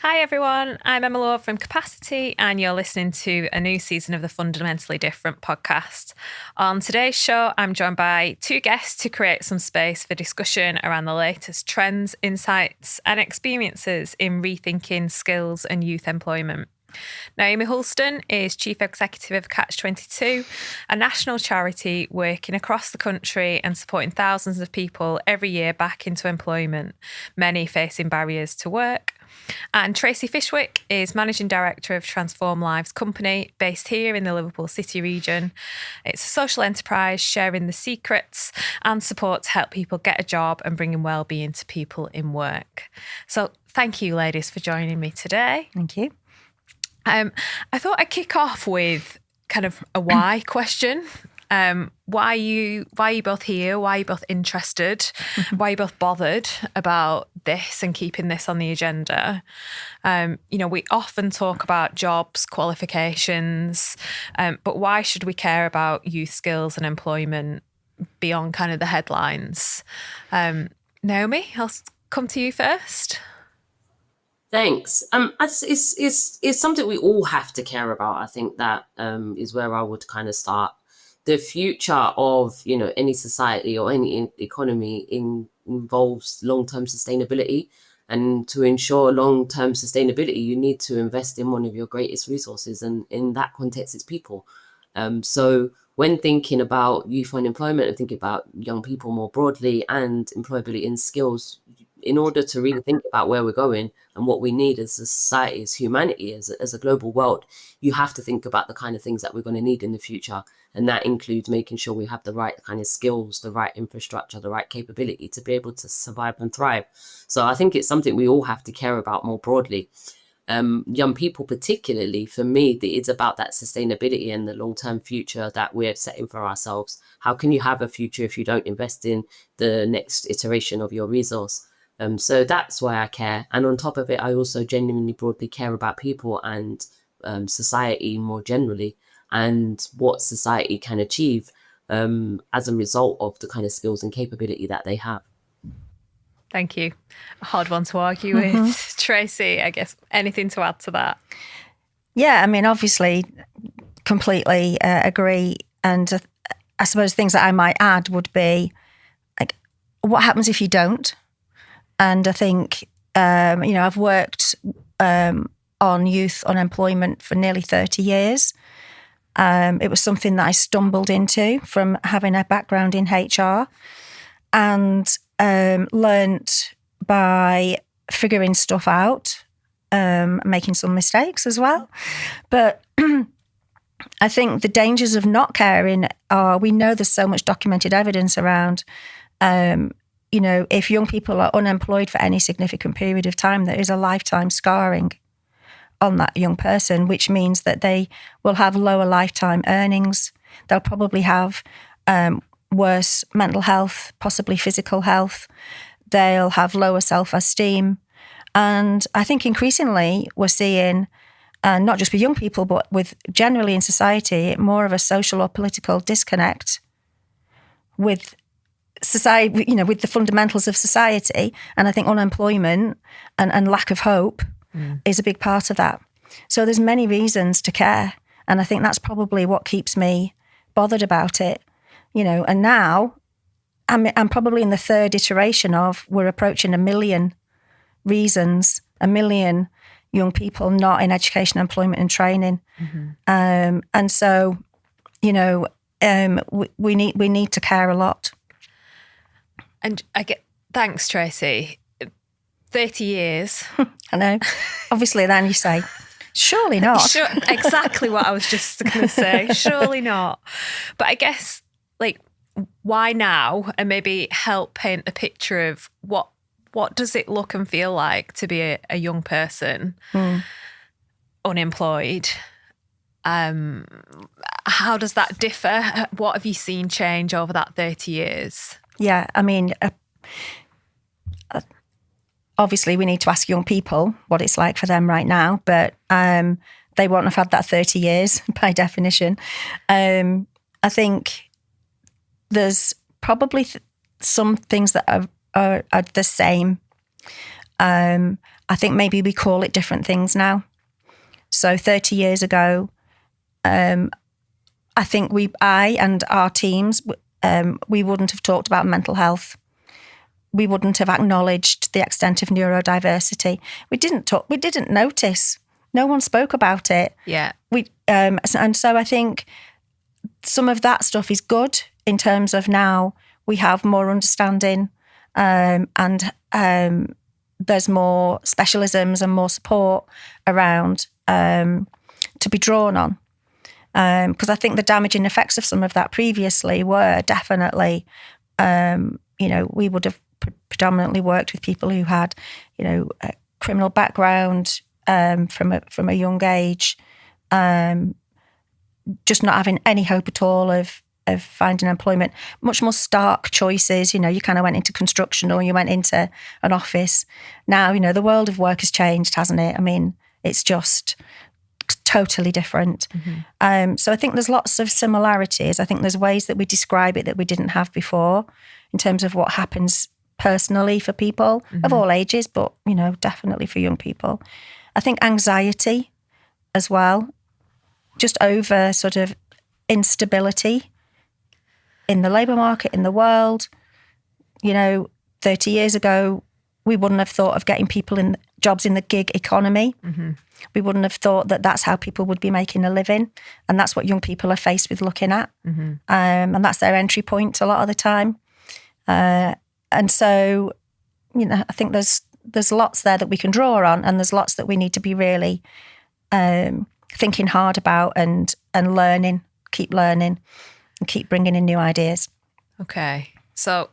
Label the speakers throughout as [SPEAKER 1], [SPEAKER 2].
[SPEAKER 1] Hi everyone, I'm Emma Law from Capacity and you're listening to a new season of the Fundamentally Different podcast. On today's show, I'm joined by two guests to create some space for discussion around the latest trends, insights and experiences in rethinking skills and youth employment. Naomi Hulston is Chief Executive of Catch22, a national charity working across the country and supporting thousands of people every year back into employment, many facing barriers to work. And Tracy Fishwick is Managing Director of Transform Lives Company, based here in the Liverpool City region. It's a social enterprise sharing the secrets and support to help people get a job and bringing well-being to people in work. So thank you, ladies, for joining me today.
[SPEAKER 2] Thank you.
[SPEAKER 1] I thought I'd kick off with kind of a why question. Why are you both here? Why are you both interested? Why are you both bothered about this and keeping this on the agenda? We often talk about jobs, qualifications, but why should we care about youth skills and employment beyond kind of the headlines? Naomi, I'll come to you first.
[SPEAKER 3] Thanks. It's something we all have to care about. I think that is where I would kind of start. The future of any society or any economy involves long-term sustainability, and to ensure long-term sustainability, you need to invest in one of your greatest resources, and in that context, it's people. So when thinking about youth unemployment and thinking about young people more broadly and employability and skills, in order to really think about where we're going and what we need as a society, as humanity, as a global world, you have to think about the kind of things that we're going to need in the future. And that includes making sure we have the right kind of skills, the right infrastructure, the right capability to be able to survive and thrive. So I think it's something we all have to care about more broadly. Young people particularly, for me, it's about that sustainability and the long-term future that we're setting for ourselves. How can you have a future if you don't invest in the next iteration of your resource? So that's why I care. And on top of it, I also genuinely broadly care about people and society more generally, and what society can achieve as a result of the kind of skills and capability that they have.
[SPEAKER 1] Thank you. A hard one to argue with. Tracy, I guess, anything to add to that?
[SPEAKER 2] Yeah, I mean, obviously, completely agree. And I suppose things that I might add would be, like, what happens if you don't? And I think, I've worked on youth unemployment for nearly 30 years. It was something that I stumbled into from having a background in HR, and learnt by figuring stuff out, making some mistakes as well. But I think the dangers of not caring are, we know there's so much documented evidence around, if young people are unemployed for any significant period of time, there is a lifetime scarring on that young person, which means that they will have lower lifetime earnings. They'll probably have worse mental health, possibly physical health. They'll have lower self-esteem. And I think increasingly we're seeing, not just with young people, but with generally in society, more of a social or political disconnect with society, with the fundamentals of society. And I think unemployment and lack of hope is a big part of that. So there's many reasons to care. And I think that's probably what keeps me bothered about it. And now I'm probably in the third iteration of, we're approaching 1 million reasons, 1 million young people not in education, employment and training. And so, we need to care a lot.
[SPEAKER 1] And thanks, Tracy. 30 years.
[SPEAKER 2] I know. Obviously, then you say, surely not.
[SPEAKER 1] Exactly what I was just going to say. Surely not. But I guess, why now? And maybe help paint a picture of what does it look and feel like to be a young person, unemployed? How does that differ? What have you seen change over that 30 years?
[SPEAKER 2] Yeah, I mean, obviously we need to ask young people what it's like for them right now, but they won't have had that 30 years by definition. I think there's probably some things that are the same. I think maybe we call it different things now. So 30 years ago, I think I and our teams, we wouldn't have talked about mental health. We wouldn't have acknowledged the extent of neurodiversity. We didn't notice. No one spoke about it.
[SPEAKER 1] Yeah.
[SPEAKER 2] And so I think some of that stuff is good in terms of now we have more understanding, and there's more specialisms and more support around to be drawn on. Because I think the damaging effects of some of that previously were definitely, we would have predominantly worked with people who had, a criminal background from a young age, just not having any hope at all of finding employment. Much more stark choices. You kind of went into construction or you went into an office. Now, the world of work has changed, hasn't it? I mean, it's just totally different. Mm-hmm. So I think there's lots of similarities. I think there's ways that we describe it that we didn't have before in terms of what happens personally for people of all ages, but, definitely for young people. I think anxiety as well, just over sort of instability in the labour market, in the world. 30 years ago, we wouldn't have thought of getting people in jobs in the gig economy. Mm-hmm. We wouldn't have thought that that's how people would be making a living. And that's what young people are faced with looking at. Mm-hmm. And that's their entry point a lot of the time. And so, I think there's lots there that we can draw on, and there's lots that we need to be really thinking hard about and learning, keep learning and keep bringing in new ideas.
[SPEAKER 1] Okay. So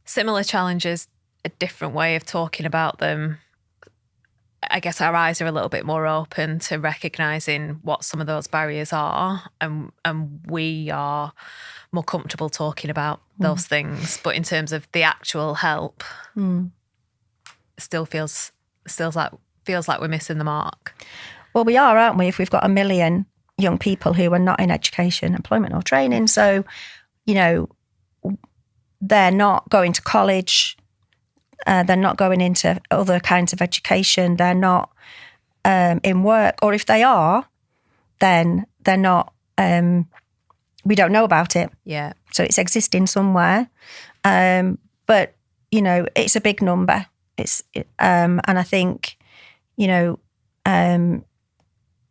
[SPEAKER 1] similar challenges, a different way of talking about them. I guess our eyes are a little bit more open to recognising what some of those barriers are, and we are more comfortable talking about those things. But in terms of the actual help, still feels like we're missing the mark.
[SPEAKER 2] Well, we are, aren't we? If we've got 1 million young people who are not in education, employment or training, so they're not going to college. They're not going into other kinds of education. They're not in work. Or if they are, then they're not, we don't know about it.
[SPEAKER 1] Yeah.
[SPEAKER 2] So it's existing somewhere. But, it's a big number. And I think,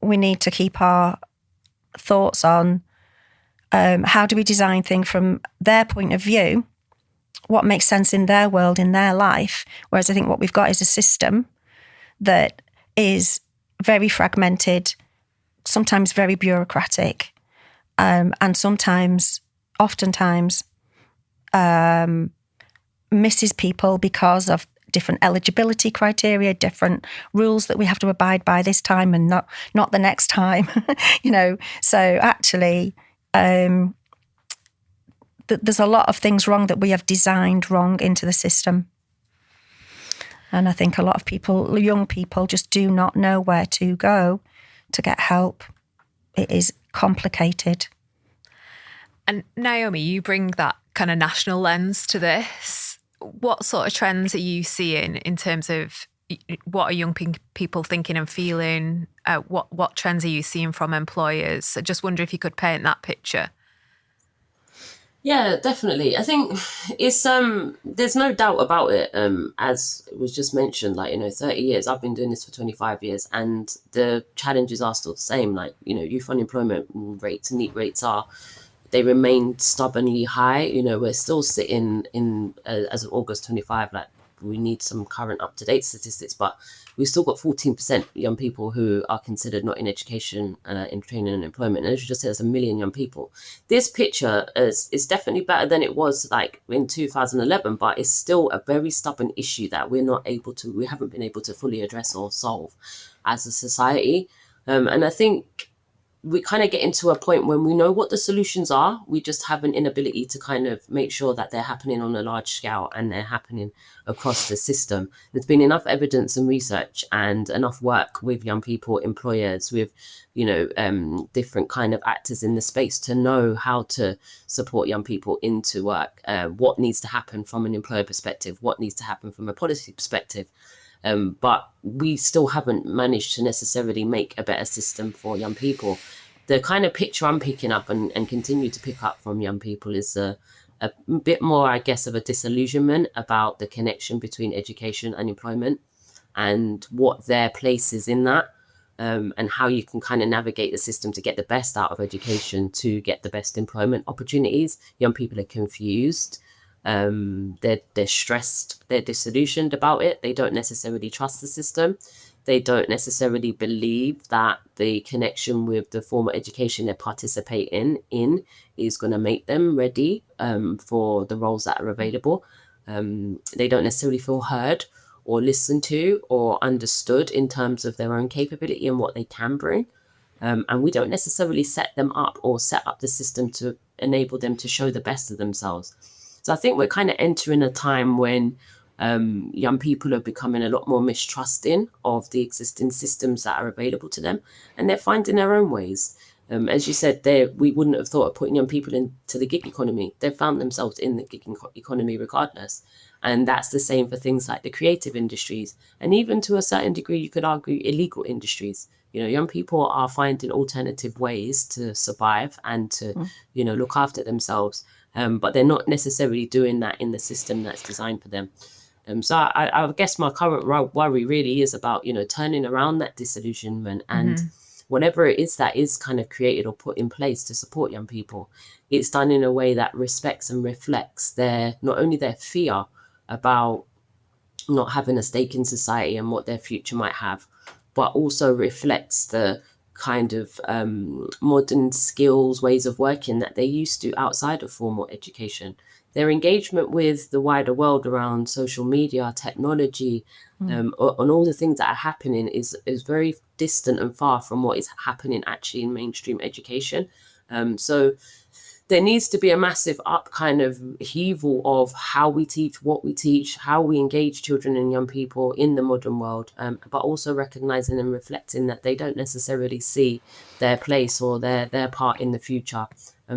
[SPEAKER 2] we need to keep our thoughts on how do we design things from their point of view, what makes sense in their world, in their life. Whereas I think what we've got is a system that is very fragmented, sometimes very bureaucratic, and oftentimes misses people because of different eligibility criteria, different rules that we have to abide by this time and not the next time, So actually, there's a lot of things wrong that we have designed wrong into the system. And I think a lot of people, young people, just do not know where to go to get help. It is complicated.
[SPEAKER 1] And Naomi, you bring that kind of national lens to this. What sort of trends are you seeing in terms of what are young people thinking and feeling? What trends are you seeing from employers? I just wonder if you could paint that picture.
[SPEAKER 3] Yeah, definitely. I think it's there's no doubt about it. As was just mentioned, 30 years. I've been doing this for 25 years, and the challenges are still the same. Youth unemployment rates and NEET rates they remain stubbornly high. We're still sitting in as of August 25. We need some current up-to-date statistics, but we've still got 14% young people who are considered not in education, in training and employment. And as you just said, there's 1 million young people. This picture is definitely better than it was in 2011, but it's still a very stubborn issue that we haven't been able to fully address or solve as a society. And I think we kind of get into a point when we know what the solutions are. We just have an inability to kind of make sure that they're happening on a large scale and they're happening across the system. There's been enough evidence and research and enough work with young people, employers, with, different kind of actors in the space to know how to support young people into work, what needs to happen from an employer perspective, what needs to happen from a policy perspective. But we still haven't managed to necessarily make a better system for young people. The kind of picture I'm picking up and continue to pick up from young people is a bit more, I guess, of a disillusionment about the connection between education and employment and what their place is in that, and how you can kind of navigate the system to get the best out of education to get the best employment opportunities. Young people are confused. They're stressed, they're disillusioned about it. They don't necessarily trust the system. They don't necessarily believe that the connection with the formal education they're participating in is going to make them ready for the roles that are available. They don't necessarily feel heard or listened to or understood in terms of their own capability and what they can bring. And we don't necessarily set them up or set up the system to enable them to show the best of themselves. So I think we're kind of entering a time when young people are becoming a lot more mistrusting of the existing systems that are available to them, and they're finding their own ways. As you said, we wouldn't have thought of putting young people into the gig economy. They've found themselves in the gig economy regardless. And that's the same for things like the creative industries, and even to a certain degree, you could argue illegal industries. Young people are finding alternative ways to survive and to, look after themselves. But they're not necessarily doing that in the system that's designed for them. So I guess my current worry really is about, turning around that disillusionment and whatever it is that is kind of created or put in place to support young people, it's done in a way that respects and reflects not only their fear about not having a stake in society and what their future might have, but also reflects the kind of modern skills, ways of working that they're used to outside of formal education. Their engagement with the wider world around social media, technology, and all the things that are happening is very distant and far from what is happening actually in mainstream education. So there needs to be a massive kind of upheaval of how we teach, what we teach, how we engage children and young people in the modern world, but also recognizing and reflecting that they don't necessarily see their place or their part in the future.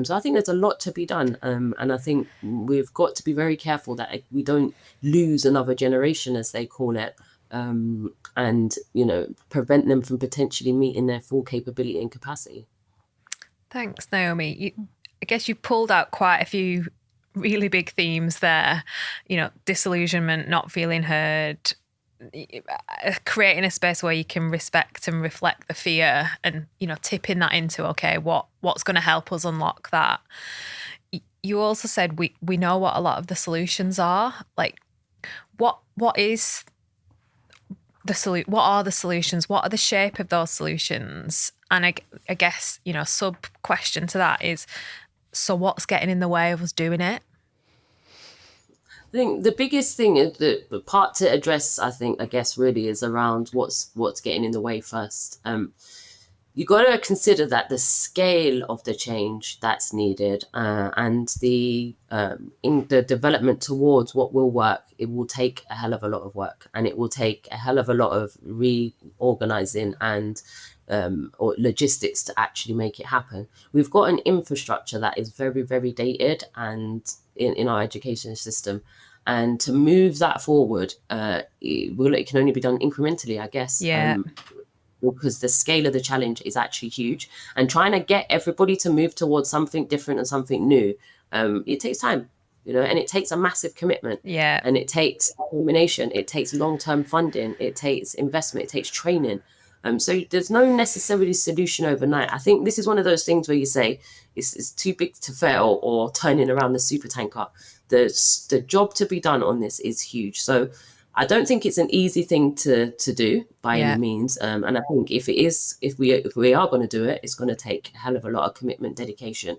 [SPEAKER 3] So I think there's a lot to be done. And I think we've got to be very careful that we don't lose another generation, as they call it, and, prevent them from potentially meeting their full capability and capacity.
[SPEAKER 1] Thanks, Naomi. I guess you pulled out quite a few really big themes there. Disillusionment, not feeling heard, creating a space where you can respect and reflect the fear, and tipping that into, okay, what's going to help us unlock that. You also said we know what a lot of the solutions are. Like, what is the what are the solutions? What are the shape of those solutions? And I guess sub question to that is, so what's getting in the way of us doing it?
[SPEAKER 3] I think the biggest thing is the part to address, I guess, really is around what's getting in the way first. You got to consider that the scale of the change that's needed and in the development towards what will work, it will take a hell of a lot of work, and it will take a hell of a lot of reorganizing and or logistics to actually make it happen. We've got an infrastructure that is very, very dated and in our education system. And to move that forward, it can only be done incrementally, I guess.
[SPEAKER 1] Yeah.
[SPEAKER 3] Because the scale of the challenge is actually huge. And trying to get everybody to move towards something different and something new, it takes time, and it takes a massive commitment.
[SPEAKER 1] Yeah.
[SPEAKER 3] And it takes determination. It takes long-term funding. It takes investment. It takes training. So there's no necessarily solution overnight. I think this is one of those things where you say it's too big to fail, or turning around the super tanker. The job to be done on this is huge. So I don't think it's an easy thing to do by any means. And I think if we are going to do it, it's going to take a hell of a lot of commitment, dedication,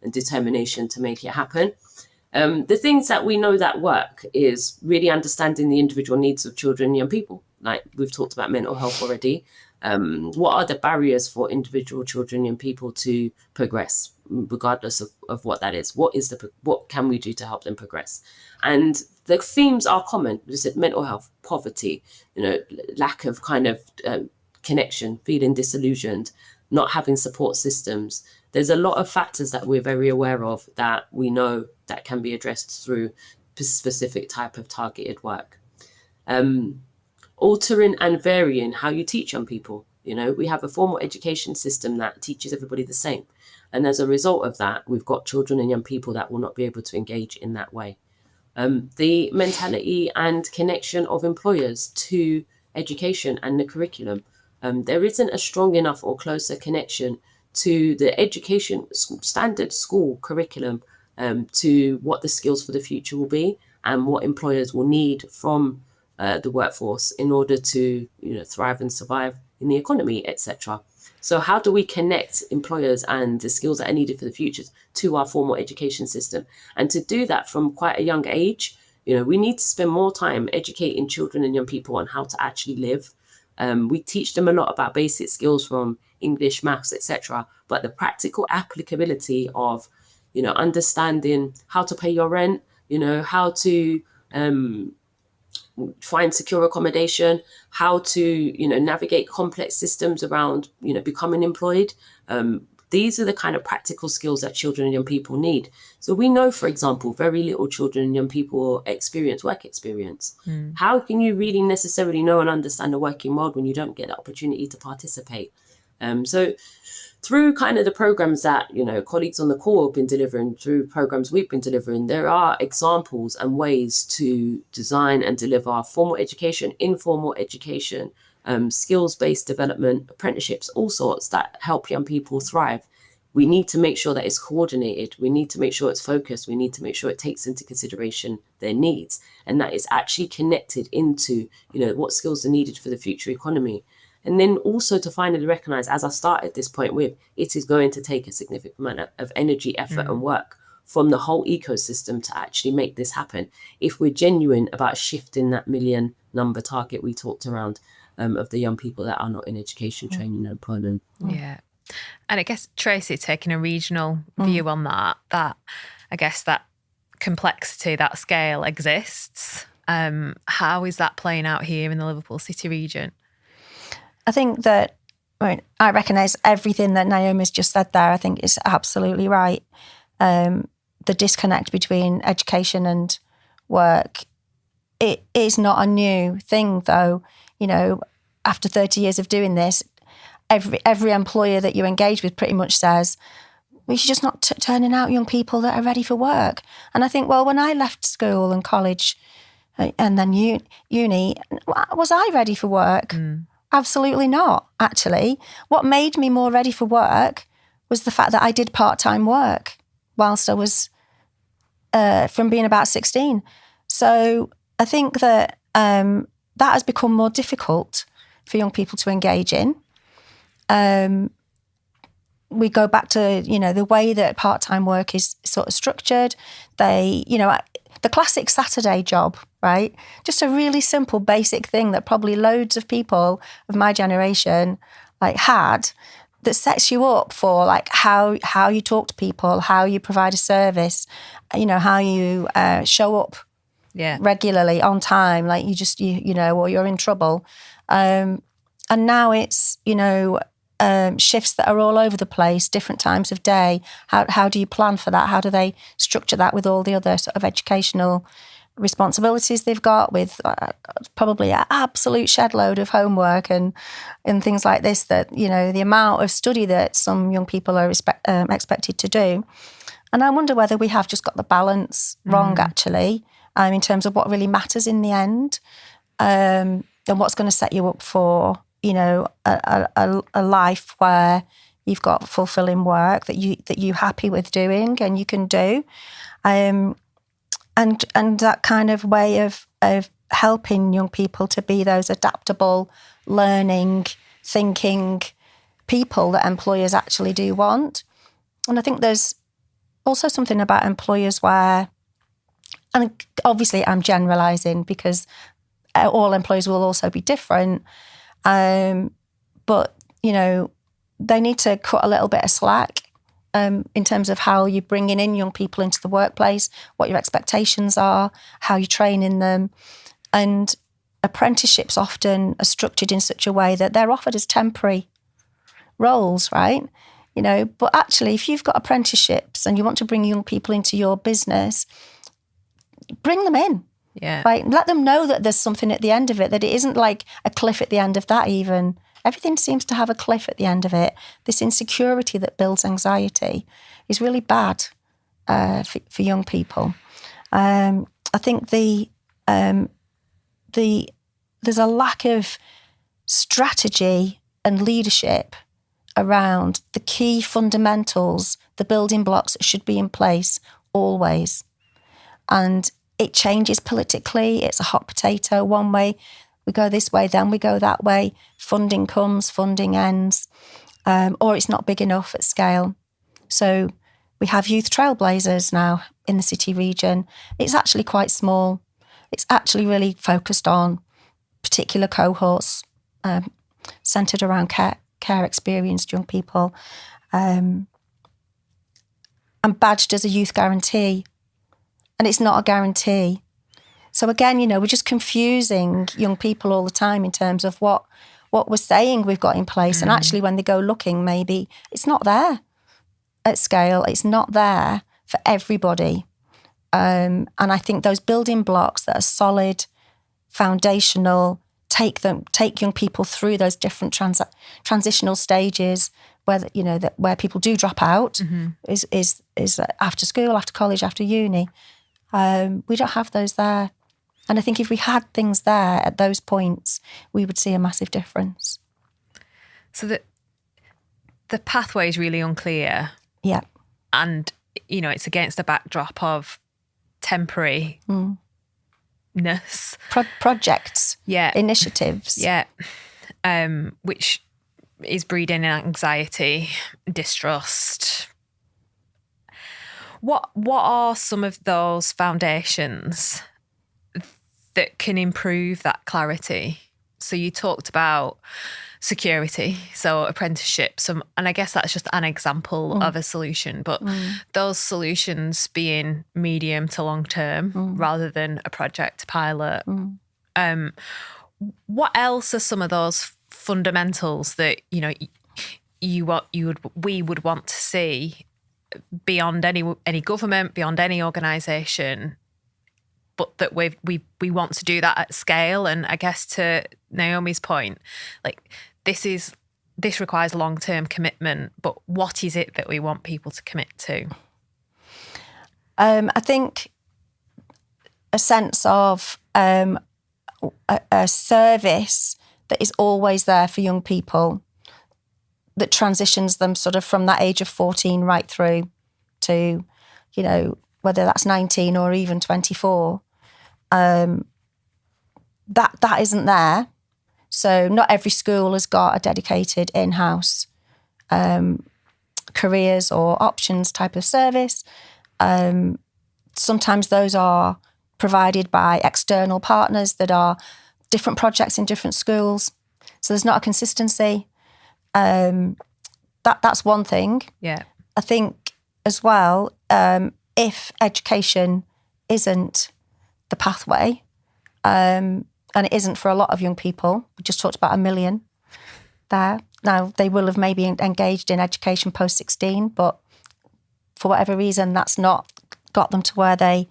[SPEAKER 3] and determination to make it happen. The things that we know that work is really understanding the individual needs of children and young people. Like we've talked about mental health already. What are the barriers for individual children and people to progress, regardless of what that is? What can we do to help them progress? And the themes are common. We said mental health, poverty, lack of kind of connection, feeling disillusioned, not having support systems. There's a lot of factors that we're very aware of that we know that can be addressed through specific type of targeted work. altering and varying how you teach young people. You know, we have a formal education system that teaches everybody the same. And as a result of that, we've got children and young people that will not be able to engage in that way. The mentality and connection of employers to education and the curriculum. There isn't a strong enough or closer connection to the education standard school curriculum to what the skills for the future will be and what employers will need from the workforce in order to, you know, thrive and survive in the economy, etc. So how do we connect employers and the skills that are needed for the future to our formal education system? And to do that from quite a young age, you know, we need to spend more time educating children and young people on how to actually live. We teach them a lot about basic skills from English, maths, etc. But the practical applicability of, you know, understanding how to pay your rent, you know, how to find secure accommodation, how to, you know, navigate complex systems around, you know, becoming employed. These are the kind of practical skills that children and young people need. So we know, for example, very little children and young people experience work experience. How can you really necessarily know and understand the working world when you don't get the opportunity to participate? So through kind of the programs that, you know, colleagues on the call have been delivering, through programs we've been delivering, there are examples and ways to design and deliver formal education, informal education, skills-based development, apprenticeships, all sorts that help young people thrive. We need to make sure that it's coordinated. We need to make sure it's focused. We need to make sure it takes into consideration their needs and that it's actually connected into, you know, what skills are needed for the future economy. And then also to finally recognize, as I started this point with, it is going to take a significant amount of energy, effort and work from the whole ecosystem to actually make this happen. If we're genuine about shifting that million number target we talked around of the young people that are not in education, training and employment.
[SPEAKER 1] Yeah. And I guess, Tracy, taking a regional view on that I guess that complexity, that scale exists. How is that playing out here in the Liverpool City region?
[SPEAKER 2] I think that, I recognise everything that Naomi's just said there. I think is absolutely right. The disconnect between education and work, it is not a new thing, though. You know, after 30 years of doing this, every employer that you engage with pretty much says, we should just not turning out young people that are ready for work. And I think, well, when I left school and college and then uni, was I ready for work? Absolutely not, actually. What made me more ready for work was the fact that I did part-time work whilst I was, from being about 16. So I think that that has become more difficult for young people to engage in. We go back to, you know, the way that part-time work is sort of structured. They, you know, the classic Saturday job, right? Just a really simple, basic thing that probably loads of people of my generation like had, that sets you up for like how you talk to people, how you provide a service, you know, how you show up regularly on time, like you know, or you're in trouble. And now it's, you know, shifts that are all over the place, different times of day. How do you plan for that? How do they structure that with all the other sort of educational responsibilities they've got, with probably an absolute shed load of homework and things like this, that, you know, the amount of study that some young people are expected to do. And I wonder whether we have just got the balance wrong, actually, in terms of what really matters in the end, and what's going to set you up for, you know, a life where you've got fulfilling work that you're happy with doing and you can do, and that kind of way of helping young people to be those adaptable, learning, thinking people that employers actually do want. And I think there's also something about employers where, and obviously I'm generalising because all employers will also be different, but, you know, they need to cut a little bit of slack in terms of how you're bringing in young people into the workplace, what your expectations are, how you're training them. And apprenticeships often are structured in such a way that they're offered as temporary roles, right? You know, but actually, if you've got apprenticeships and you want to bring young people into your business, bring them in.
[SPEAKER 1] Yeah.
[SPEAKER 2] Right? Let them know that there's something at the end of it, that it isn't like a cliff at the end of that even. Everything seems to have a cliff at the end of it. This insecurity that builds anxiety is really bad for young people. I think there's a lack of strategy and leadership around the key fundamentals, the building blocks that should be in place always. And it changes politically. It's a hot potato. One way we go this way, then we go that way. Funding comes, funding ends, or it's not big enough at scale. So we have youth trailblazers now in the city region. It's actually quite small. It's actually really focused on particular cohorts, centred around care experienced young people, and badged as a youth guarantee. And it's not a guarantee. So again, we're just confusing young people all the time in terms of what we're saying we've got in place. And actually when they go looking, maybe it's not there at scale. It's not there for everybody. And I think those building blocks that are solid, foundational, take young people through those different transitional stages where people do drop out is after school, after college, after uni. We don't have those there. And I think if we had things there at those points, we would see a massive difference.
[SPEAKER 1] So the pathway is really unclear.
[SPEAKER 2] Yeah.
[SPEAKER 1] And, it's against the backdrop of temporariness.
[SPEAKER 2] Projects.
[SPEAKER 1] Yeah.
[SPEAKER 2] Initiatives.
[SPEAKER 1] Yeah. Which is breeding anxiety, distrust. What are some of those foundations that can improve that clarity? So you talked about security, so apprenticeships, and I guess that's just an example of a solution, but those solutions being medium to long term rather than a project pilot. What else are some of those fundamentals that we would want to see beyond any government, beyond any organisation, but that we want to do that at scale? And I guess to Naomi's point, this requires long-term commitment, but what is it that we want people to commit to?
[SPEAKER 2] I think a sense of a service that is always there for young people, that transitions them sort of from that age of 14 right through to, whether that's 19 or even 24. That isn't there. So not every school has got a dedicated in-house careers or options type of service. Sometimes those are provided by external partners that are different projects in different schools. So there's not a consistency. That's one thing.
[SPEAKER 1] Yeah.
[SPEAKER 2] I think as well, if education isn't the pathway, and it isn't for a lot of young people, we just talked about 1 million there. Now, they will have maybe engaged in education post-16, but for whatever reason, that's not got them to where they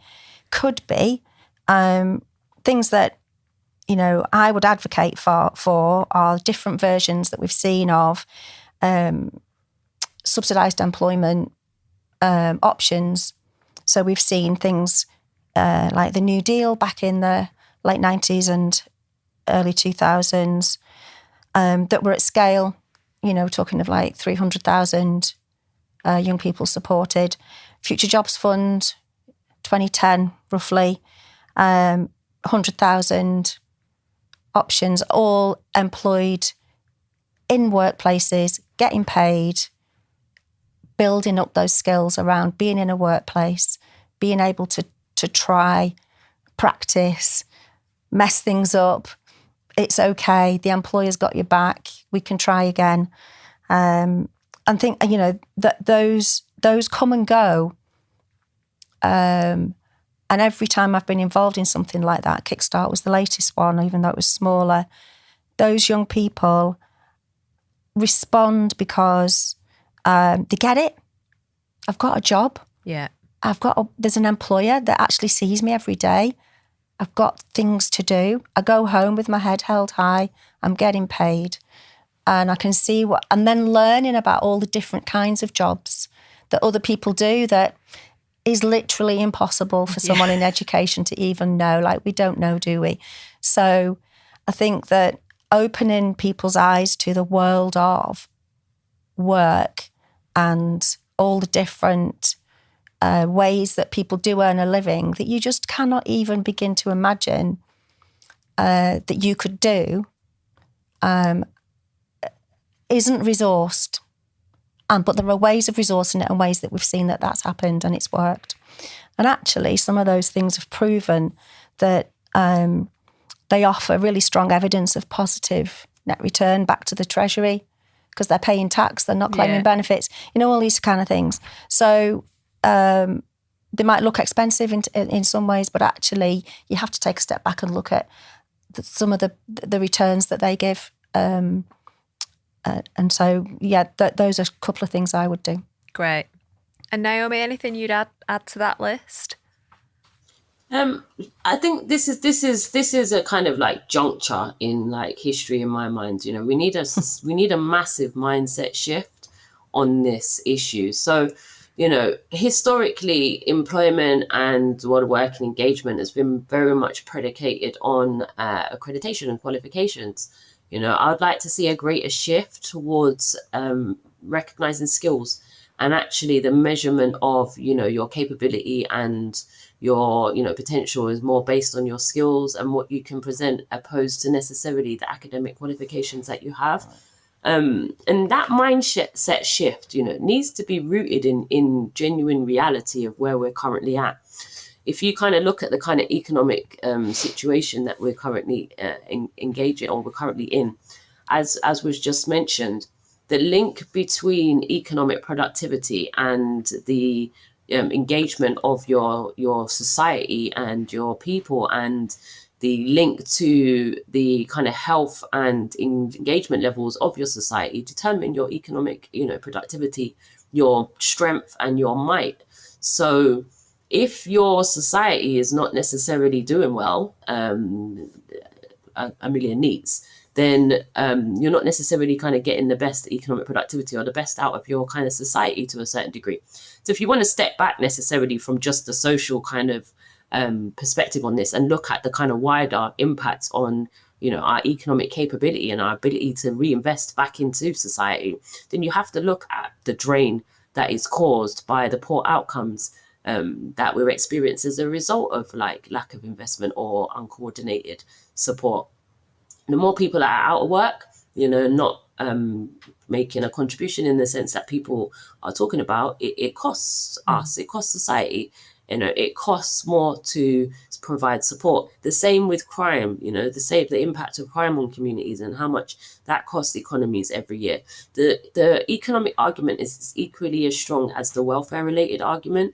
[SPEAKER 2] could be. Things that, I would advocate for are different versions that we've seen of subsidised employment options. So we've seen things like the New Deal back in the late 90s and early 2000s that were at scale, talking of like 300,000 young people supported. Future Jobs Fund, 2010 roughly, 100,000 options, all employed in workplaces, getting paid, building up those skills around being in a workplace, being able to try, practice, mess things up. It's okay. The employer's got your back. We can try again. And think, that those come and go. And every time I've been involved in something like that, Kickstart was the latest one, even though it was smaller, those young people respond because they get it. I've got a job.
[SPEAKER 1] Yeah.
[SPEAKER 2] There's an employer that actually sees me every day. I've got things to do. I go home with my head held high. I'm getting paid. And I can see and then learning about all the different kinds of jobs that other people do that is literally impossible for someone in education to even know. Like, we don't know, do we? So I think that opening people's eyes to the world of work and all the different ways that people do earn a living that you just cannot even begin to imagine that you could do isn't resourced. But there are ways of resourcing it and ways that we've seen that that's happened and it's worked. And actually, some of those things have proven that they offer really strong evidence of positive net return back to the Treasury because they're paying tax, they're not claiming benefits, all these kind of things. So they might look expensive in some ways, but actually you have to take a step back and look at some of the returns that they give. And so, those are a couple of things I would do.
[SPEAKER 1] Great. And Naomi, anything you'd add to that list?
[SPEAKER 3] I think this is a kind of like juncture in like history in my mind. We need a massive mindset shift on this issue. So, historically, employment and work and engagement has been very much predicated on accreditation and qualifications. I would like to see a greater shift towards recognizing skills and actually the measurement of, your capability and your, potential is more based on your skills and what you can present opposed to necessarily the academic qualifications that you have. And that mindset shift, needs to be rooted in genuine reality of where we're currently at. If you kind of look at the kind of economic situation that we're currently engaging or we're currently in, as was just mentioned, the link between economic productivity and the engagement of your society and your people, and the link to the kind of health and engagement levels of your society determine your economic, productivity, your strength and your might. So if your society is not necessarily doing well, Amelia needs, then you're not necessarily kind of getting the best economic productivity or the best out of your kind of society to a certain degree. So if you want to step back necessarily from just the social kind of perspective on this and look at the kind of wider impacts on, our economic capability and our ability to reinvest back into society, then you have to look at the drain that is caused by the poor outcomes that we're experiencing as a result of like lack of investment or uncoordinated support. The more people that are out of work, not making a contribution in the sense that people are talking about, it costs us, it costs society, it costs more to provide support. The same with crime, the impact of crime on communities and how much that costs economies every year. The economic argument is equally as strong as the welfare related argument.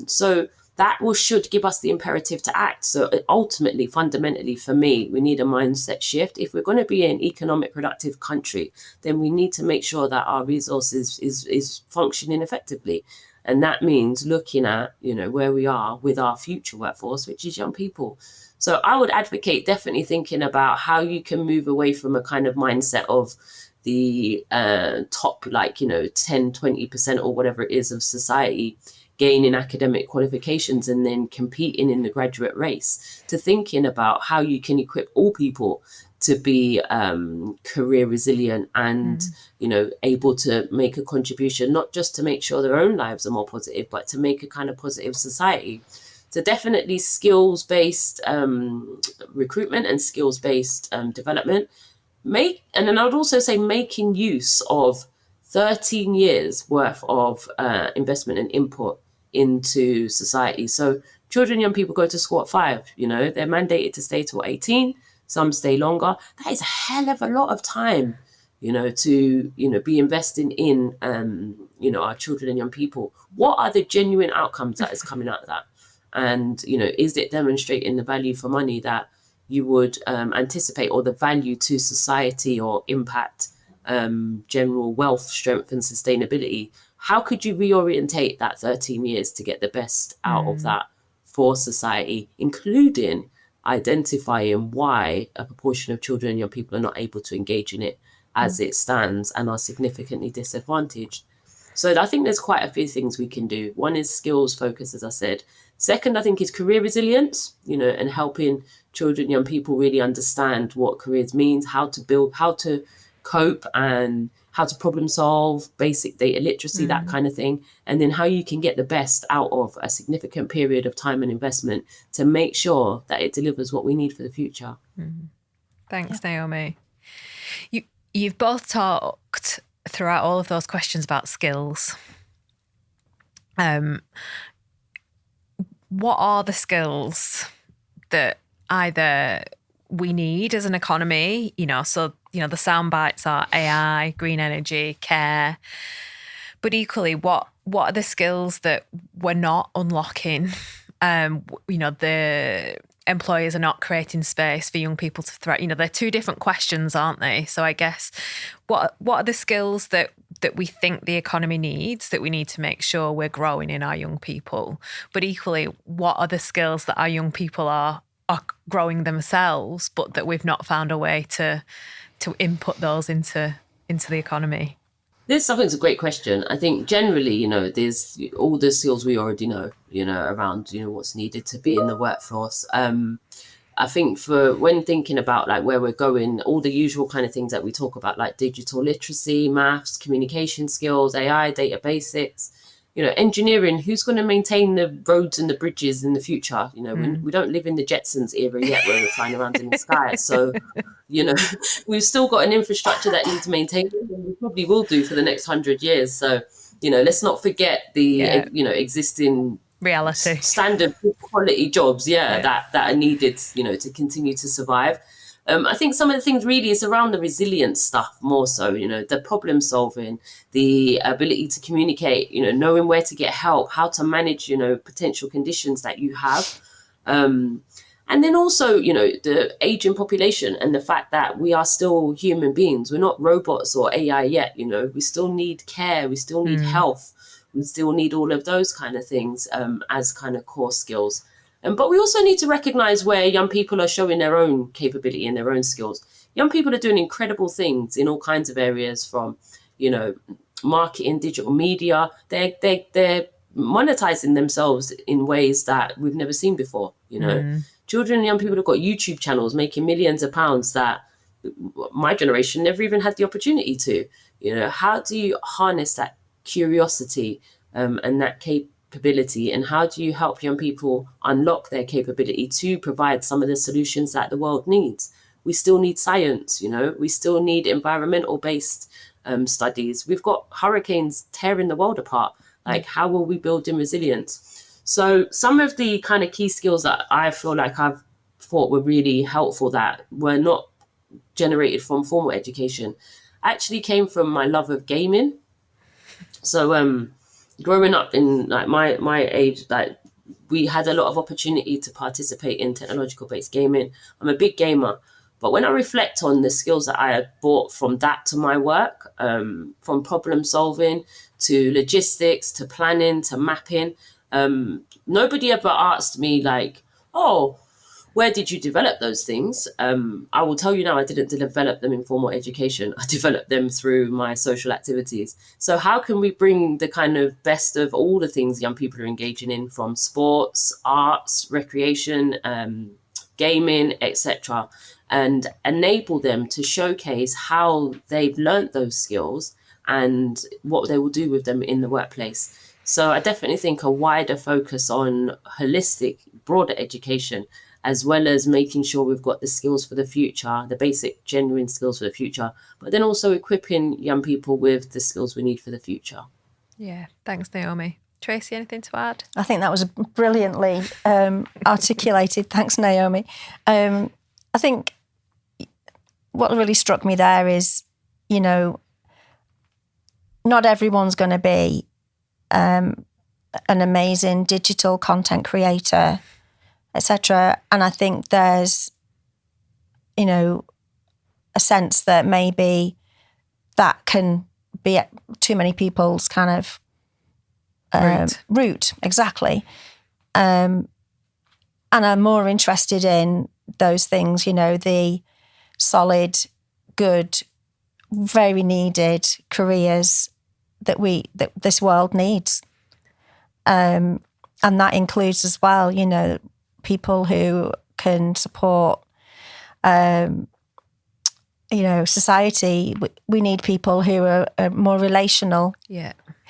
[SPEAKER 3] So that should give us the imperative to act. So ultimately, fundamentally, for me, we need a mindset shift. If we're going to be an economic productive country, then we need to make sure that our resources is functioning effectively. And that means looking at, where we are with our future workforce, which is young people. So I would advocate definitely thinking about how you can move away from a kind of mindset of the top, 10, 20% or whatever it is of society gaining academic qualifications and then competing in the graduate race, to thinking about how you can equip all people to be career resilient and, able to make a contribution, not just to make sure their own lives are more positive, but to make a kind of positive society. So definitely skills-based recruitment and skills-based development. And then I would also say making use of 13 years worth of investment and input into society. So children, young people go to school at 5, they're mandated to stay till 18. Some stay longer. That is a hell of a lot of time, to, be investing in, our children and young people. What are the genuine outcomes that is coming out of that? And, is it demonstrating the value for money that you would anticipate, or the value to society or impact, general wealth, strength and sustainability? How could you reorientate that 13 years to get the best out of that for society, including identifying why a proportion of children and young people are not able to engage in it as it stands and are significantly disadvantaged. So I think there's quite a few things we can do. One is skills focus, as I said. Second, I think, is career resilience, and helping children, young people really understand what careers means, how to build, how to cope, and how to problem solve, basic data literacy, that kind of thing. And then how you can get the best out of a significant period of time and investment to make sure that it delivers what we need for the future.
[SPEAKER 1] Thanks, Naomi. You've both talked throughout all of those questions about skills. What are the skills that either we need as an economy, so, the sound bites are AI, green energy, care, but equally, what are the skills that we're not unlocking? The employers are not creating space for young people to thrive. They're two different questions, aren't they? So I guess what are the skills that we think the economy needs, that we need to make sure we're growing in our young people? But equally, what are the skills that our young people are growing themselves, but that we've not found a way to input those into the economy?
[SPEAKER 3] This, I think, is a great question. I think generally, there's all the skills we already know, around, what's needed to be in the workforce. I think for when thinking about like where we're going, all the usual kind of things that we talk about, like digital literacy, maths, communication skills, AI, data basics, engineering, who's going to maintain the roads and the bridges in the future? We don't live in the Jetsons era yet where we're flying around in the sky. So, we've still got an infrastructure that needs maintaining, and we probably will do for the next 100 years. So, let's not forget the, existing
[SPEAKER 1] reality
[SPEAKER 3] standard quality jobs, that are needed, to continue to survive. I think some of the things really is around the resilience stuff more so, the problem solving, the ability to communicate, knowing where to get help, how to manage, potential conditions that you have. And then also, the aging population and the fact that we are still human beings. We're not robots or AI yet, we still need care, we still need health. We still need all of those kind of things as kind of core skills. But we also need to recognize where young people are showing their own capability and their own skills. Young people are doing incredible things in all kinds of areas, from, marketing, digital media. They're monetizing themselves in ways that we've never seen before. Children and young people have got YouTube channels making millions of pounds that my generation never even had the opportunity to. How do you harness that curiosity and that capability, and how do you help young people unlock their capability to provide some of the solutions that the world needs? We still need science, we still need environmental based studies. We've got hurricanes tearing the world apart. Like, how will we build in resilience? So some of the kind of key skills that I feel like I've thought were really helpful that were not generated from formal education actually came from my love of gaming. So growing up in like my age, like we had a lot of opportunity to participate in technological based gaming. I'm a big gamer, but when I reflect on the skills that I had brought from that to my work, from problem solving to logistics to planning to mapping, nobody ever asked me like, oh, where did you develop those things? I will tell you now, I didn't develop them in formal education. I developed them through my social activities. So how can we bring the kind of best of all the things young people are engaging in, from sports, arts, recreation, gaming, etc., and enable them to showcase how they've learnt those skills and what they will do with them in the workplace. So I definitely think a wider focus on holistic, broader education, as well as making sure we've got the skills for the future, the basic, genuine skills for the future, but then also equipping young people with the skills we need for the future.
[SPEAKER 1] Yeah, thanks, Naomi. Tracy, anything to add?
[SPEAKER 2] I think that was brilliantly articulated. Thanks, Naomi. I think what really struck me there is, not everyone's going to be an amazing digital content creator, etc. And I think there's, a sense that maybe that can be too many people's kind of route. Exactly. And I'm more interested in those things, the solid, good, very needed careers that this world needs. And that includes as well, people who can support, society. We need people who are more relational,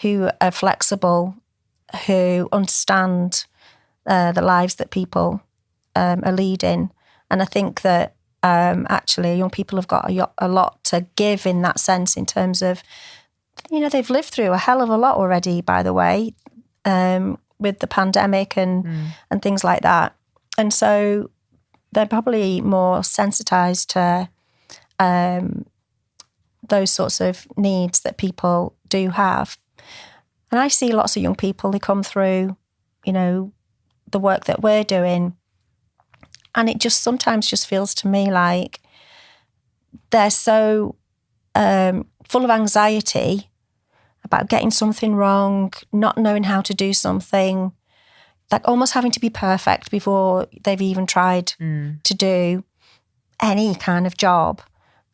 [SPEAKER 2] who are flexible, who understand the lives that people are leading. And I think that actually young people have got a lot to give in that sense, in terms of, they've lived through a hell of a lot already, by the way, with the pandemic and things like that. And so they're probably more sensitized to those sorts of needs that people do have. And I see lots of young people who come through, the work that we're doing, and it just sometimes just feels to me like they're so full of anxiety about getting something wrong, not knowing how to do something, like almost having to be perfect before they've even tried to do any kind of job.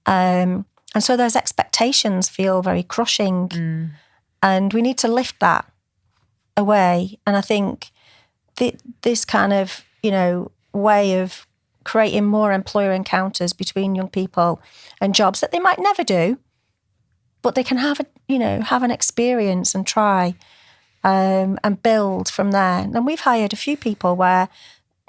[SPEAKER 2] And so those expectations feel very crushing. And we need to lift that away. And I think this kind of, way of creating more employer encounters between young people and jobs that they might never do, but they can have an experience and try and build from there. And we've hired a few people where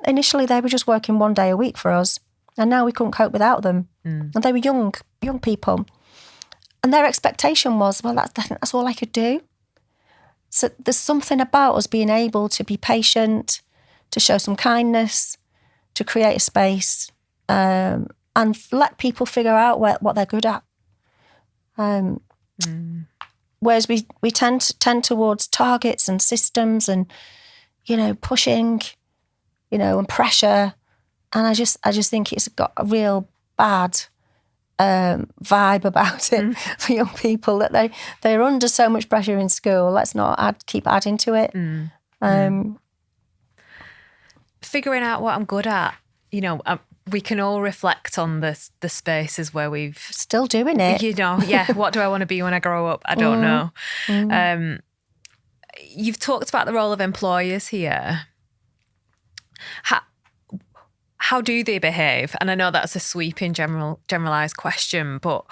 [SPEAKER 2] initially they were just working 1 day a week for us, and now we couldn't cope without them. And they were young people. And their expectation was, well, that's all I could do. So there's something about us being able to be patient, to show some kindness, to create a space, and let people figure out what they're good at. Whereas we tend towards targets and systems and, pushing, and pressure. And I just think it's got a real bad vibe about it for young people, that they're under so much pressure in school. Let's not keep adding to it.
[SPEAKER 1] Figuring out what I'm good at, we can all reflect on the spaces where we've
[SPEAKER 2] still doing it.
[SPEAKER 1] What do I want to be when I grow up? I don't know. You've talked about the role of employers here. How do they behave? And I know that's a sweeping generalized question, but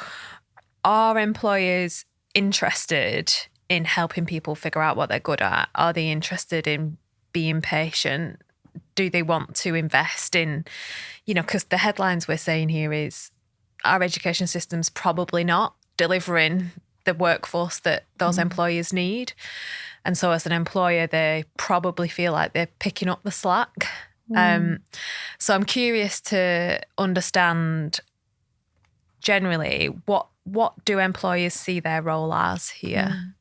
[SPEAKER 1] are employers interested in helping people figure out what they're good at? Are they interested in being patient? Do they want to invest in, because the headlines we're saying here is our education system's probably not delivering the workforce that those employers need. And so as an employer, they probably feel like they're picking up the slack. So I'm curious to understand generally what do employers see their role as here?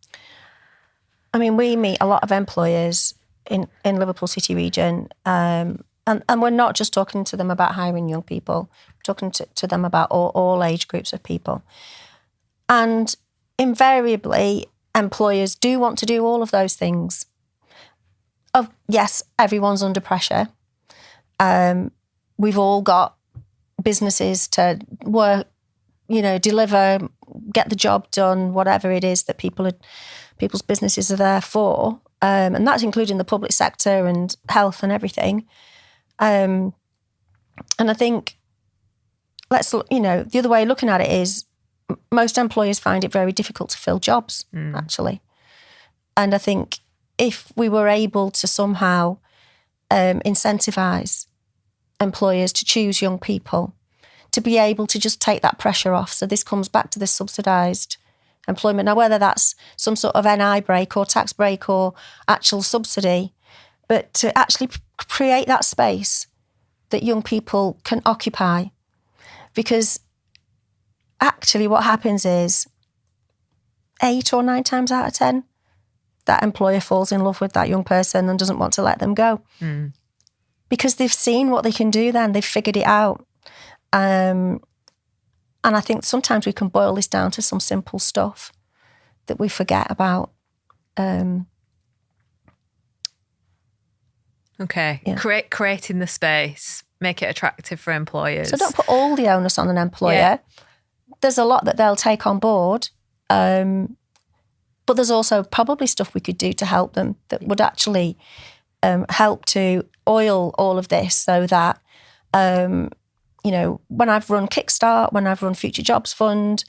[SPEAKER 2] I mean, we meet a lot of employers in Liverpool City region, and we're not just talking to them about hiring young people, we're talking to them about all age groups of people. And invariably, employers do want to do all of those things. Yes, everyone's under pressure. We've all got businesses to work, deliver, get the job done, whatever it is that people's businesses are there for. And that's including the public sector and health and everything. And I think the other way of looking at it is most employers find it very difficult to fill jobs, actually. And I think if we were able to somehow incentivise employers to choose young people, to be able to just take that pressure off. So this comes back to this subsidised employment. Now, whether that's some sort of NI break or tax break or actual subsidy, but to actually create that space that young people can occupy. Because actually what happens is 8 or 9 times out of 10, that employer falls in love with that young person and doesn't want to let them go. Because they've seen what they can do then, they've figured it out. And I think sometimes we can boil this down to some simple stuff that we forget about.
[SPEAKER 1] Okay.
[SPEAKER 2] Yeah.
[SPEAKER 1] Creating the space, make it attractive for employers.
[SPEAKER 2] So don't put all the onus on an employer. There's a lot that they'll take on board. But there's also probably stuff we could do to help them that would actually help to oil all of this, so that, when I've run Kickstart, when I've run Future Jobs Fund,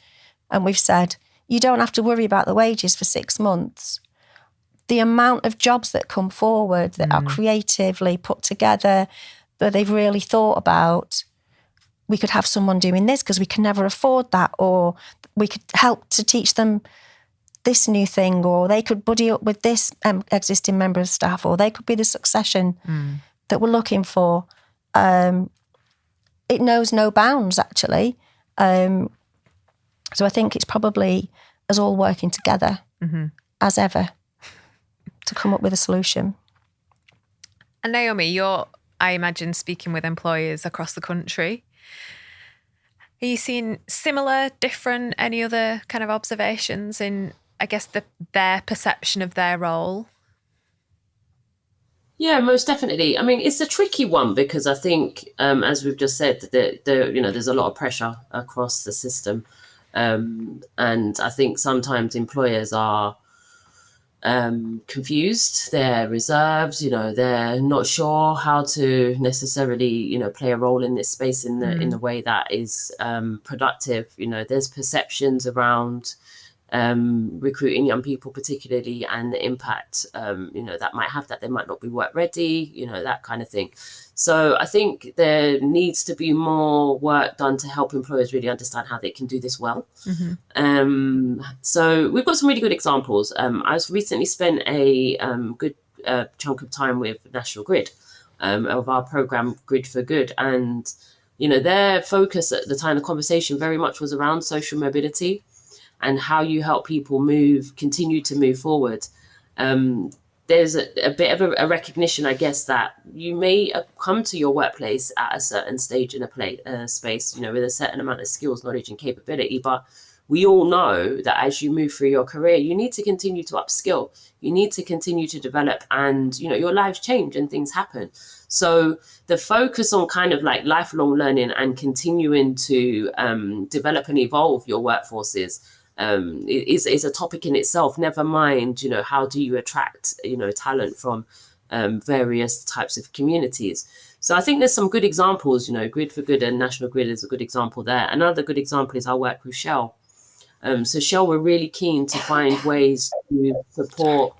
[SPEAKER 2] and we've said, you don't have to worry about the wages for 6 months. The amount of jobs that come forward that are creatively put together, that they've really thought about, we could have someone doing this because we can never afford that, or we could help to teach them this new thing, or they could buddy up with this existing member of staff, or they could be the succession that we're looking for. It knows no bounds, actually. So I think it's probably us all working together as ever to come up with a solution.
[SPEAKER 1] And Naomi, you're, I imagine, speaking with employers across the country. Are you seeing similar, different, any other kind of observations in, I guess, their perception of their role?
[SPEAKER 3] Yeah, most definitely. I mean, it's a tricky one because I think, as we've just said, that there's a lot of pressure across the system, and I think sometimes employers are confused, they're reserved, they're not sure how to necessarily, play a role in this space in the way that is productive. There's perceptions around recruiting young people particularly, and the impact that might have, that they might not be work ready, that kind of thing. So I think there needs to be more work done to help employers really understand how they can do this well. So we've got some really good examples. I've recently spent a good chunk of time with National Grid, of our program Grid for Good, and their focus at the time of the conversation very much was around social mobility and how you help people continue to move forward. There's a bit of a recognition, I guess, that you may come to your workplace at a certain stage in a space, with a certain amount of skills, knowledge and capability. But we all know that as you move through your career, you need to continue to upskill. You need to continue to develop, and, your lives change and things happen. So the focus on kind of like lifelong learning and continuing to develop and evolve your workforces is a topic in itself. Never mind, how do you attract, talent from various types of communities. So I think there's some good examples, Grid for Good and National Grid is a good example there. Another good example is our work with Shell. So Shell were really keen to find ways to support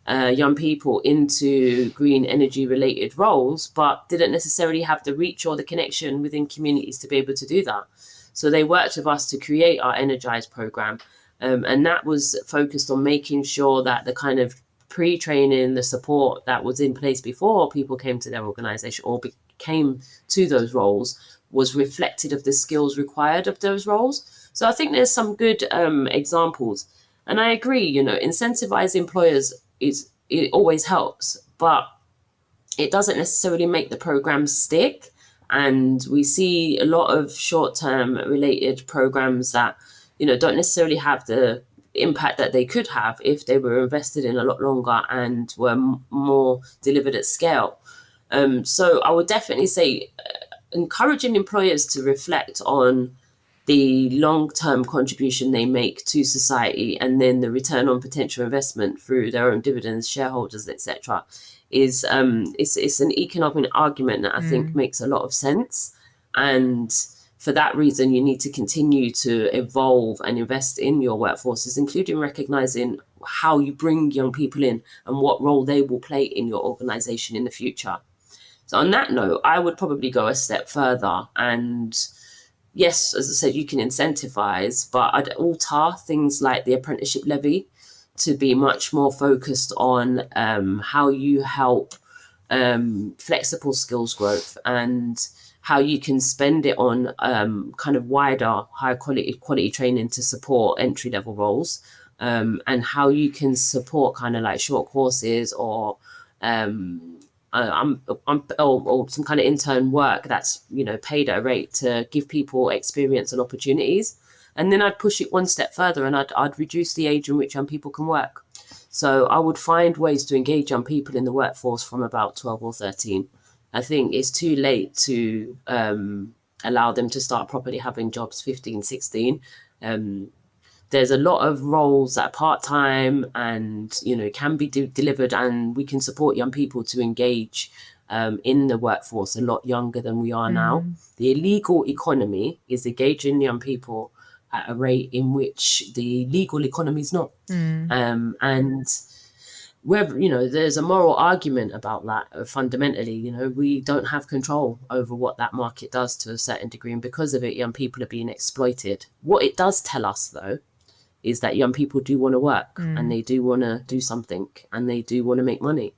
[SPEAKER 3] young people into green energy related roles, but didn't necessarily have the reach or the connection within communities to be able to do that. So they worked with us to create our Energize program. And that was focused on making sure that the kind of pre-training, the support that was in place before people came to their organization or came to those roles was reflected of the skills required of those roles. So I think there's some good examples. And I agree, incentivize employers it always helps, but it doesn't necessarily make the program stick. And we see a lot of short-term related programs that, don't necessarily have the impact that they could have if they were invested in a lot longer and were more delivered at scale. So I would definitely say encouraging employers to reflect on the long-term contribution they make to society, and then the return on potential investment through their own dividends, shareholders, etc., is it's an economic argument that I think makes a lot of sense. And for that reason, you need to continue to evolve and invest in your workforces, including recognizing how you bring young people in and what role they will play in your organization in the future. So on that note, I would probably go a step further. And yes, as I said, you can incentivize, but I'd alter things like the apprenticeship levy to be much more focused on how you help flexible skills growth, and how you can spend it on kind of wider, high quality training to support entry level roles, and how you can support kind of like short courses or or some kind of intern work that's paid at a rate to give people experience and opportunities. And then I'd push it one step further, and I'd reduce the age in which young people can work. So I would find ways to engage young people in the workforce from about 12 or 13. I think it's too late to allow them to start properly having jobs 15, 16. There's a lot of roles that are part-time and, can be delivered, and we can support young people to engage in the workforce a lot younger than we are now. The illegal economy is engaging young people at a rate in which the legal economy is not. And whether, there's a moral argument about that. Fundamentally, we don't have control over what that market does to a certain degree. And because of it, young people are being exploited. What it does tell us, though, is that young people do want to work and they do want to do something and they do want to make money.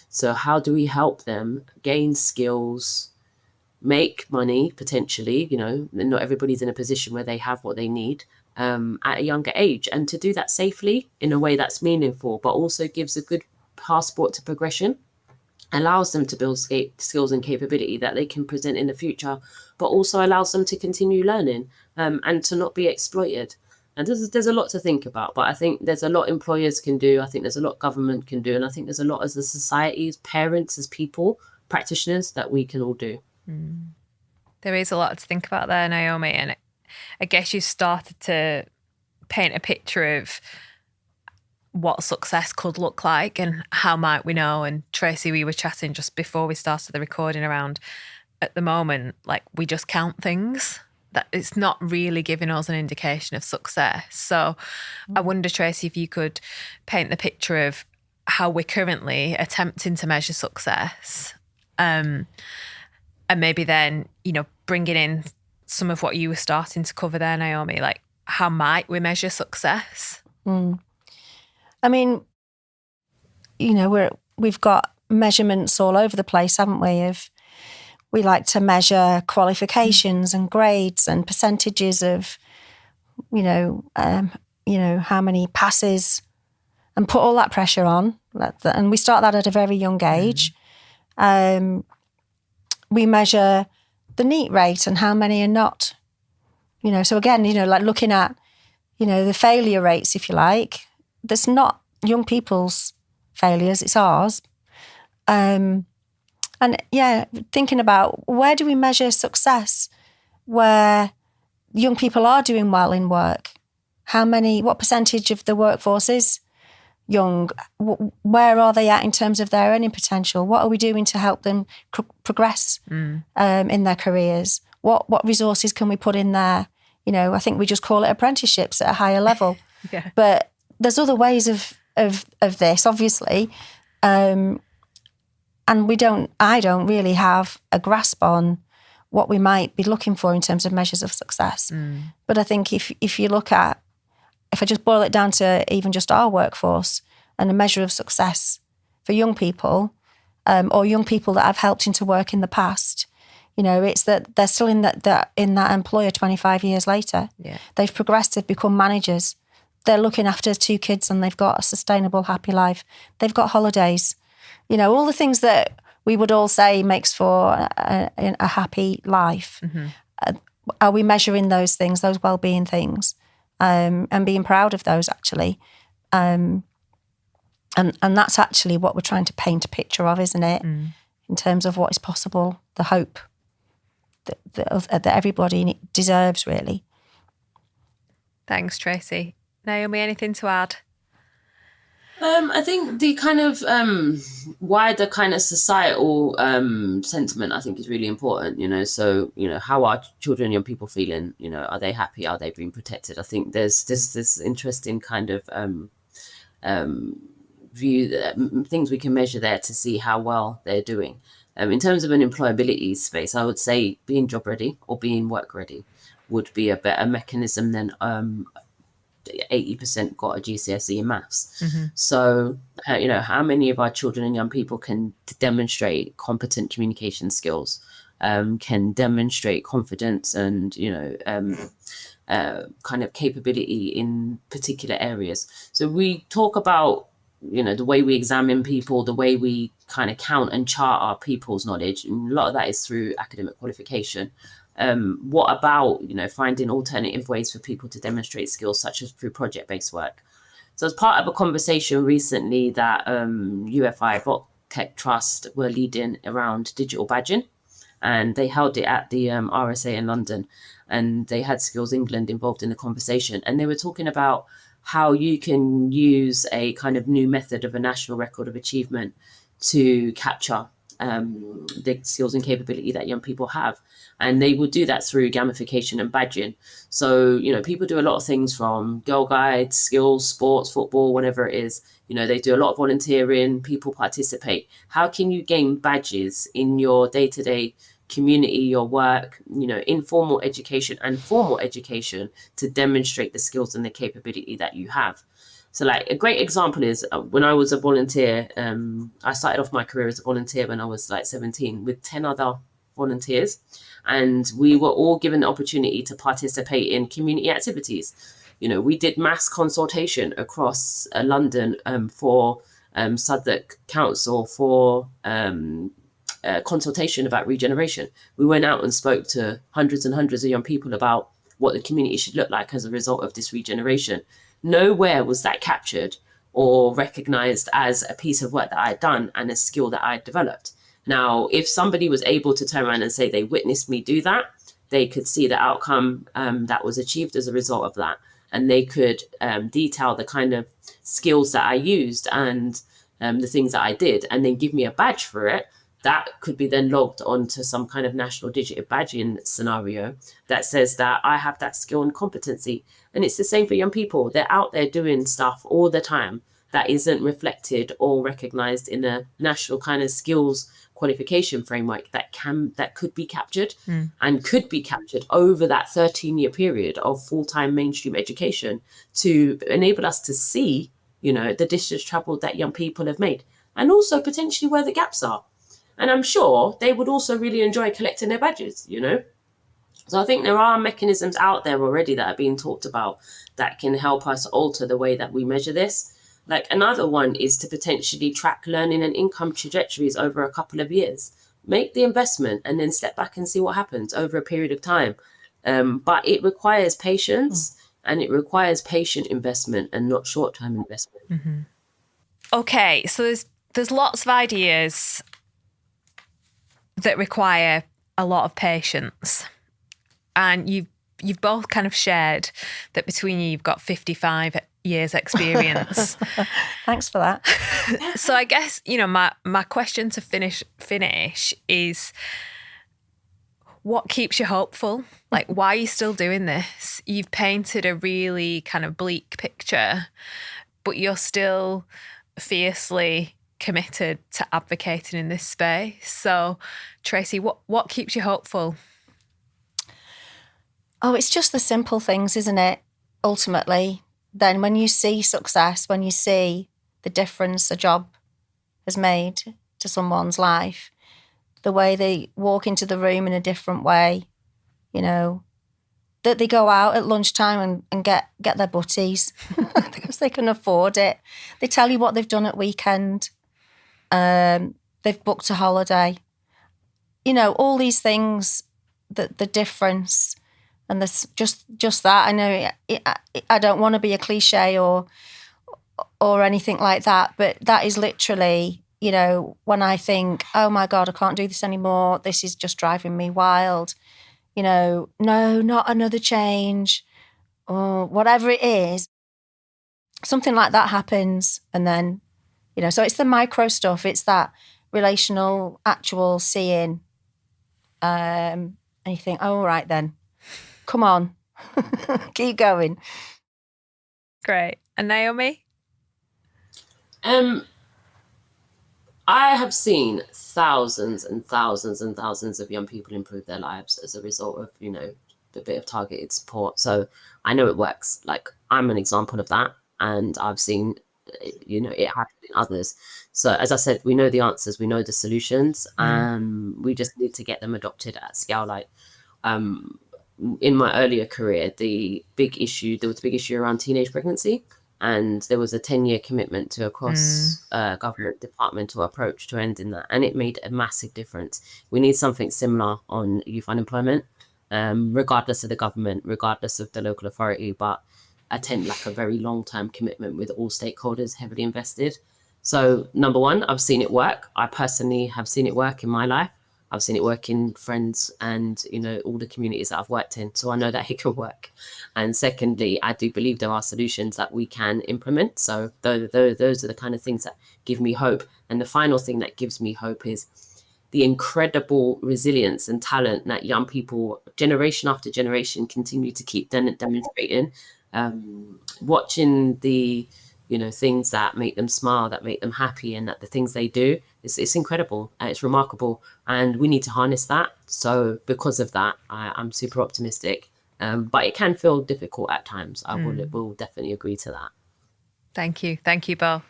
[SPEAKER 3] So how do we help them gain skills, make money, potentially, not everybody's in a position where they have what they need at a younger age, and to do that safely in a way that's meaningful, but also gives a good passport to progression, allows them to build skills and capability that they can present in the future, but also allows them to continue learning and to not be exploited. And there's a lot to think about, but I think there's a lot employers can do. I think there's a lot government can do. And I think there's a lot as a society, as parents, as people, practitioners, that we can all do.
[SPEAKER 1] There is a lot to think about there, Naomi. And I guess you started to paint a picture of what success could look like and how might we know. And Tracy, we were chatting just before we started the recording around, at the moment, like, we just count things. That it's not really giving us an indication of success. So I wonder, Tracy, if you could paint the picture of how we're currently attempting to measure success, and maybe then, bringing in some of what you were starting to cover there, Naomi, like, how might we measure success?
[SPEAKER 2] I mean, we've got measurements all over the place, haven't we? We like to measure qualifications and grades and percentages of, how many passes, and put all that pressure on. And we start that at a very young age. We measure the NEET rate and how many are not. So again, like looking at, the failure rates, if you like. That's not young people's failures, it's ours. And yeah, thinking about where do we measure success where young people are doing well in work? What percentage of the workforce is young? Where are they at in terms of their earning potential? What are we doing to help them progress in their careers? What resources can we put in there? I think we just call it apprenticeships at a higher level.
[SPEAKER 1] Yeah.
[SPEAKER 2] But there's other ways of this, obviously. And I don't really have a grasp on what we might be looking for in terms of measures of success. But I think if you look at, if I just boil it down to even just our workforce and a measure of success for young people, or young people that I've helped into work in the past, it's that they're still in that employer 25 years later.
[SPEAKER 1] Yeah.
[SPEAKER 2] They've progressed, they've become managers. They're looking after 2 kids and they've got a sustainable, happy life. They've got holidays. All the things that we would all say makes for a happy life. Are we measuring those things, those well-being things, and being proud of those, actually? And that's actually what we're trying to paint a picture of, isn't it? In terms of what is possible, the hope that everybody deserves, really.
[SPEAKER 1] Thanks, Tracy. Naomi, anything to add?
[SPEAKER 3] I think the kind of wider kind of societal sentiment, I think, is really important, so, how are children and young people feeling? Are they happy? Are they being protected? I think there's this interesting kind of view, things we can measure there to see how well they're doing. In terms of an employability space, I would say being job ready or being work ready would be a better mechanism than 80% got a GCSE in maths. So, how many of our children and young people can demonstrate competent communication skills, can demonstrate confidence and, kind of capability in particular areas. So we talk about, the way we examine people, the way we kind of count and chart our people's knowledge. And a lot of that is through academic qualification. What about, finding alternative ways for people to demonstrate skills, such as through project-based work? So as part of a conversation recently that UFI Tech Trust were leading around digital badging, and they held it at the RSA in London, and they had Skills England involved in the conversation, and they were talking about how you can use a kind of new method of a national record of achievement to capture the skills and capability that young people have. And they would do that through gamification and badging. So, people do a lot of things from Girl Guides, skills, sports, football, whatever it is. They do a lot of volunteering, people participate. How can you gain badges in your day-to-day community, your work, informal education and formal education to demonstrate the skills and the capability that you have? So like a great example is when I was a volunteer, I started off my career as a volunteer when I was like 17 with 10 other volunteers. And we were all given the opportunity to participate in community activities. We did mass consultation across London for Southwark Council for consultation about regeneration. We went out and spoke to hundreds and hundreds of young people about what the community should look like as a result of this regeneration. Nowhere was that captured or recognized as a piece of work that I had done and a skill that I had developed. Now, if somebody was able to turn around and say they witnessed me do that, they could see the outcome that was achieved as a result of that. And they could detail the kind of skills that I used and the things that I did, and then give me a badge for it. That could be then logged onto some kind of national digital badging scenario that says that I have that skill and competency. And it's the same for young people. They're out there doing stuff all the time that isn't reflected or recognized in a national kind of skills qualification framework that could be captured and could be captured over that 13-year period of full-time mainstream education to enable us to see, the distance traveled that young people have made, and also potentially where the gaps are. And I'm sure they would also really enjoy collecting their badges, So I think there are mechanisms out there already that are being talked about that can help us alter the way that we measure this. Like another one is to potentially track learning and income trajectories over a couple of years. Make the investment and then step back and see what happens over a period of time. But it requires patience and it requires patient investment and not short-term investment.
[SPEAKER 1] Mm-hmm. Okay, so there's lots of ideas that require a lot of patience. And you've both kind of shared that between you, you've got 55 years experience.
[SPEAKER 2] Thanks for that.
[SPEAKER 1] So I guess, my question to finish is, what keeps you hopeful? Like, why are you still doing this? You've painted a really kind of bleak picture, but you're still fiercely committed to advocating in this space. So, Tracy, what keeps you hopeful?
[SPEAKER 2] Oh, it's just the simple things, isn't it? Ultimately, then when you see success, when you see the difference a job has made to someone's life, the way they walk into the room in a different way, that they go out at lunchtime and get their butties because they can afford it. They tell you what they've done at weekend. They've booked a holiday. All these things, the difference, and this just that. I know I don't want to be a cliche or anything like that, but that is literally, when I think, oh my God, I can't do this anymore. This is just driving me wild. No, not another change or whatever it is. Something like that happens, and then, so it's the micro stuff. It's that relational, actual seeing. And you think, oh, all right then, come on, keep going.
[SPEAKER 1] Great. And Naomi?
[SPEAKER 3] I have seen thousands and thousands and thousands of young people improve their lives as a result of, a bit of targeted support. So I know it works. Like, I'm an example of that. And I've seen, it happen in others. So as I said, we know the answers, we know the solutions. We just need to get them adopted at scale. Like, in my earlier career, there was a big issue around teenage pregnancy. And there was a 10-year commitment to a cross-government departmental approach to ending that. And it made a massive difference. We need something similar on youth unemployment, regardless of the government, regardless of the local authority. But attempt like a very long-term commitment with all stakeholders heavily invested. So number one, I've seen it work. I personally have seen it work in my life. I've seen it work in friends and, all the communities that I've worked in. So I know that it can work. And secondly, I do believe there are solutions that we can implement. So those are the kind of things that give me hope. And the final thing that gives me hope is the incredible resilience and talent that young people, generation after generation, continue to keep demonstrating. Watching the things that make them smile, that make them happy, and that the things they do, it's incredible and it's remarkable, and we need to harness that. So because of that, I'm super optimistic, but it can feel difficult at times. I will definitely agree to that.
[SPEAKER 1] Thank you both.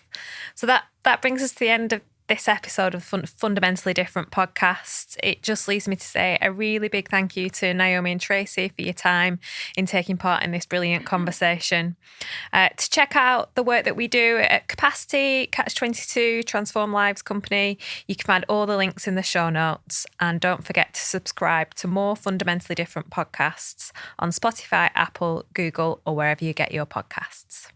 [SPEAKER 1] So that brings us to the end of this episode of Fundamentally Different podcast. It just leaves me to say a really big thank you to Naomi and Tracy for your time in taking part in this brilliant conversation. To check out the work that we do at Capacity, Catch22, Transform Lives Company, you can find all the links in the show notes. And don't forget to subscribe to more Fundamentally Different podcasts on Spotify, Apple, Google, or wherever you get your podcasts.